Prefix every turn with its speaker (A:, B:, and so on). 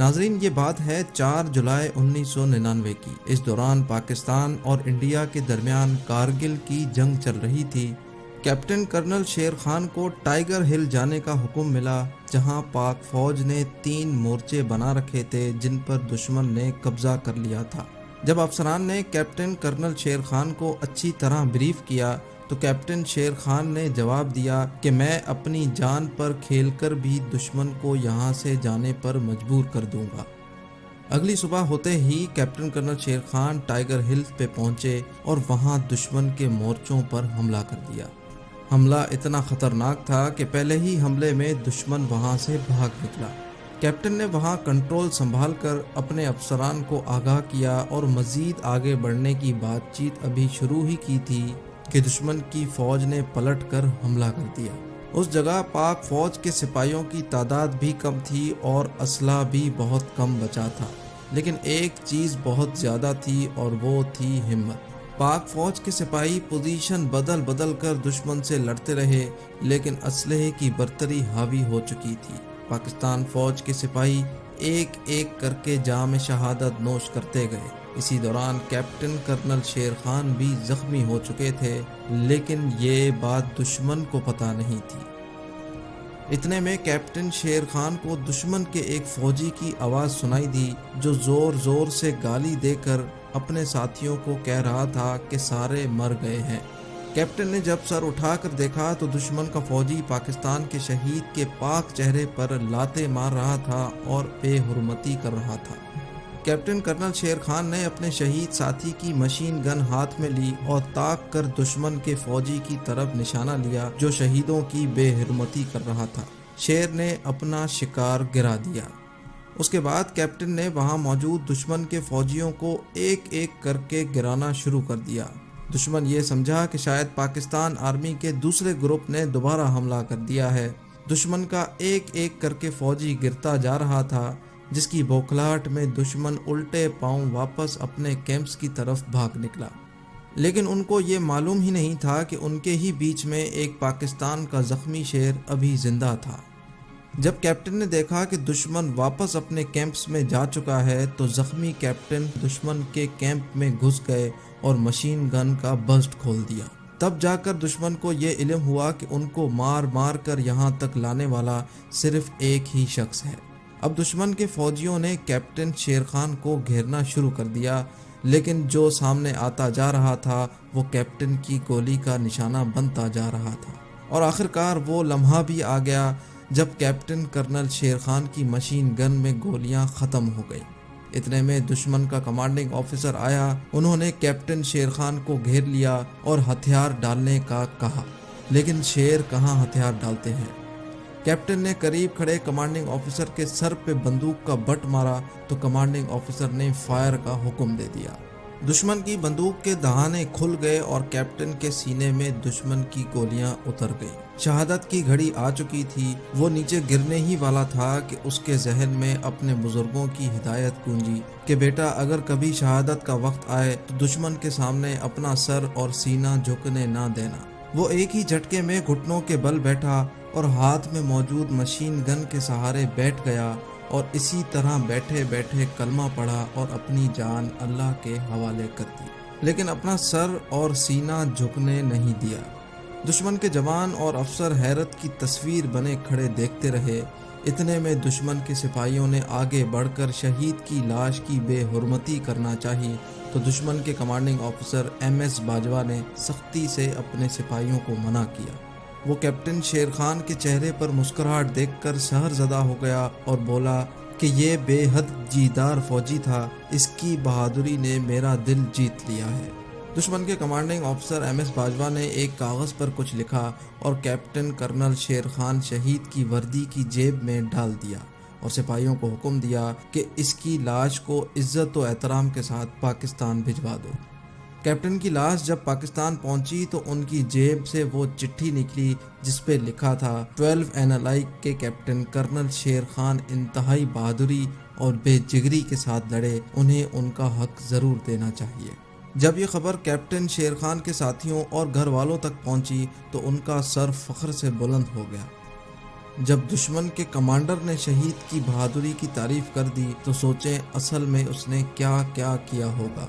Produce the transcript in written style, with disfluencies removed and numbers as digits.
A: ناظرین، یہ بات ہے 4 جولائی 1999 کی۔ اس دوران پاکستان اور انڈیا کے درمیان کارگل کی جنگ چل رہی تھی۔ کیپٹن کرنل شیر خان کو ٹائیگر ہل جانے کا حکم ملا، جہاں پاک فوج نے 3 مورچے بنا رکھے تھے جن پر دشمن نے قبضہ کر لیا تھا۔ جب افسران نے کیپٹن کرنل شیر خان کو اچھی طرح بریف کیا تو کیپٹن شیر خان نے جواب دیا کہ میں اپنی جان پر کھیل کر بھی دشمن کو یہاں سے جانے پر مجبور کر دوں گا۔ اگلی صبح ہوتے ہی captain colonel Sher Khan tiger ہل پہ پہنچے اور وہاں دشمن کے مورچوں پر حملہ کر دیا۔ حملہ اتنا خطرناک تھا کہ پہلے ہی حملے میں دشمن وہاں سے بھاگ نکلا۔ کیپٹن نے وہاں کنٹرول سنبھال کر اپنے افسران کو آگاہ کیا اور مزید آگے بڑھنے کی بات چیت ابھی شروع ہی کی تھی کہ دشمن کی فوج نے پلٹ کر حملہ کر دیا۔ اس جگہ پاک فوج کے سپاہیوں کی تعداد بھی کم تھی اور اسلحہ بھی بہت کم بچا تھا، لیکن ایک چیز بہت زیادہ تھی اور وہ تھی ہمت۔ پاک فوج کے سپاہی پوزیشن بدل بدل کر دشمن سے لڑتے رہے، لیکن اسلحے کی برتری حاوی ہو چکی تھی۔ پاکستان فوج کے سپاہی ایک ایک کر کے جام شہادت نوش کرتے گئے۔ اسی دوران کیپٹن کرنل شیر خان بھی زخمی ہو چکے تھے، لیکن یہ بات دشمن کو پتہ نہیں تھی۔ اتنے میں کیپٹن شیر خان کو دشمن کے ایک فوجی کی آواز سنائی دی جو زور زور سے گالی دے کر اپنے ساتھیوں کو کہہ رہا تھا کہ سارے مر گئے ہیں۔ کیپٹن نے جب سر اٹھا کر دیکھا تو دشمن کا فوجی پاکستان کے شہید کے پاک چہرے پر لاتیں مار رہا تھا اور بے حرمتی کر رہا تھا۔ کیپٹن کرنل شیر خان نے اپنے شہید ساتھی کی مشین گن ہاتھ میں لی اور تاک کر دشمن کے فوجی کی طرف نشانہ لیا جو شہیدوں کی بے حرمتی کر رہا تھا۔ شیر نے اپنا شکار گرا دیا۔ اس کے بعد کیپٹن نے وہاں موجود دشمن کے فوجیوں کو ایک ایک کر کے گرانا شروع کر دیا۔ دشمن یہ سمجھا کہ شاید پاکستان آرمی کے دوسرے گروپ نے دوبارہ حملہ کر دیا ہے۔ دشمن کا ایک ایک کر کے فوجی گرتا جا رہا تھا، جس کی بوکھلاہٹ میں دشمن الٹے پاؤں واپس اپنے کیمپس کی طرف بھاگ نکلا۔ لیکن ان کو یہ معلوم ہی نہیں تھا کہ ان کے ہی بیچ میں ایک پاکستان کا زخمی شیر ابھی زندہ تھا۔ جب کیپٹن نے دیکھا کہ دشمن واپس اپنے کیمپس میں جا چکا ہے تو زخمی کیپٹن دشمن کے کیمپ میں گھس گئے اور مشین گن کا بسٹ کھول دیا۔ تب جا کر دشمن کو یہ علم ہوا کہ ان کو مار مار کر یہاں تک لانے والا صرف ایک ہی شخص ہے۔ اب دشمن کے فوجیوں نے کیپٹن شیر خان کو گھیرنا شروع کر دیا، لیکن جو سامنے آتا جا رہا تھا وہ کیپٹن کی گولی کا نشانہ بنتا جا رہا تھا، اور آخرکار وہ لمحہ بھی آ گیا جب کیپٹن کرنل شیر خان کی مشین گن میں گولیاں ختم ہو گئی۔ اتنے میں دشمن کا کمانڈنگ آفیسر آیا۔ انہوں نے کیپٹن شیر خان کو گھیر لیا اور ہتھیار ڈالنے کا کہا، لیکن شیر کہاں ہتھیار ڈالتے ہیں۔ کیپٹن نے قریب کھڑے کمانڈنگ آفیسر کے سر پہ بندوق کا بٹ مارا تو کمانڈنگ آفیسر نے فائر کا حکم دے دیا۔ دشمن کی بندوق کے دہانے کھل گئے اور کیپٹن کے سینے میں دشمن کی گولیاں اتر گئیں۔ شہادت کی گھڑی آ چکی تھی۔ وہ نیچے گرنے ہی والا تھا کہ اس کے ذہن میں اپنے بزرگوں کی ہدایت گونجی کہ بیٹا، اگر کبھی شہادت کا وقت آئے تو دشمن کے سامنے اپنا سر اور سینہ جھکنے نہ دینا۔ وہ ایک ہی جھٹکے میں گھٹنوں کے بل بیٹھا اور ہاتھ میں موجود مشین گن کے سہارے بیٹھ گیا، اور اسی طرح بیٹھے بیٹھے کلمہ پڑھا اور اپنی جان اللہ کے حوالے کر دی، لیکن اپنا سر اور سینہ جھکنے نہیں دیا۔ دشمن کے جوان اور افسر حیرت کی تصویر بنے کھڑے دیکھتے رہے۔ اتنے میں دشمن کے سپاہیوں نے آگے بڑھ کر شہید کی لاش کی بے حرمتی کرنا چاہی تو دشمن کے commanding officer M S Bajwa نے سختی سے اپنے سپاہیوں کو منع کیا۔ وہ کیپٹن شیر خان کے چہرے پر مسکراہٹ دیکھ کر سحر زدہ ہو گیا اور بولا کہ یہ بے حد جیدار فوجی تھا، اس کی بہادری نے میرا دل جیت لیا ہے۔ دشمن کے commanding officer M S Bajwa نے ایک کاغذ پر کچھ لکھا اور کیپٹن کرنل شیر خان شہید کی وردی کی جیب میں ڈال دیا اور سپاہیوں کو حکم دیا کہ اس کی لاش کو عزت و احترام کے ساتھ پاکستان بھجوا دو۔ کیپٹن کی لاش جب پاکستان پہنچی تو ان کی جیب سے وہ چٹھی نکلی جس پہ لکھا تھا 12 NLI کے کیپٹن کرنل شیر خان انتہائی بہادری اور بے جگری کے ساتھ لڑے، انہیں ان کا حق ضرور دینا چاہیے۔ جب یہ خبر کیپٹن شیر خان کے ساتھیوں اور گھر والوں تک پہنچی تو ان کا سر فخر سے بلند ہو گیا۔ جب دشمن کے کمانڈر نے شہید کی بہادری کی تعریف کر دی تو سوچیں اصل میں اس نے کیا کیا کیا ہوگا۔